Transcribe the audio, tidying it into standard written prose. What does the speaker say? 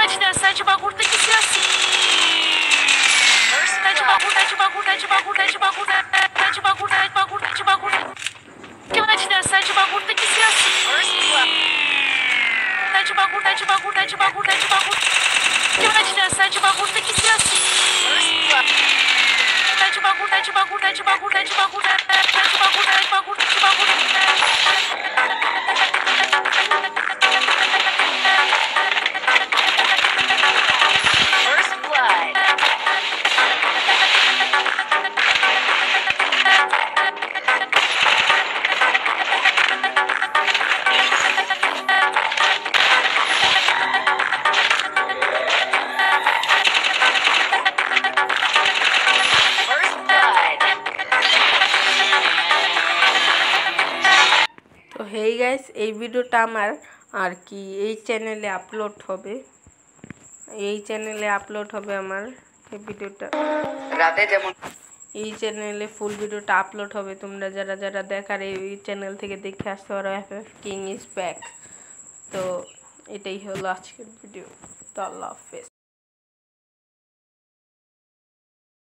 Imaginação de bagulho tem que ser assim. De bagulho, de bagulho, de bagulho, de bagulho, de bagulho, de bagulho, de bagulho. Imaginação de bagulho tem que ser assim. De bagulho, de bagulho, de bagulho, de bagulho. Imaginação de bagulho tem que ser assim. De bagulho, de bagulho, de bagulho, de bagulho, de bagulho, de bagulho, de bagulho. তো hey guys, এই ভিডিওটা আমার আর কি এই চ্যানেলে upload হবে। আমার এই ভিডিওটা রাতে যেমন এই চ্যানেলে ফুল ভিডিওটা আপলোড হবে। তোমরা যারা যারা দেখার এই চ্যানেল থেকে দেখে আসতে পারো। FF King is back। তো এটাই হলো আজকের ভিডিও। তো আল্লাহ হাফেজ।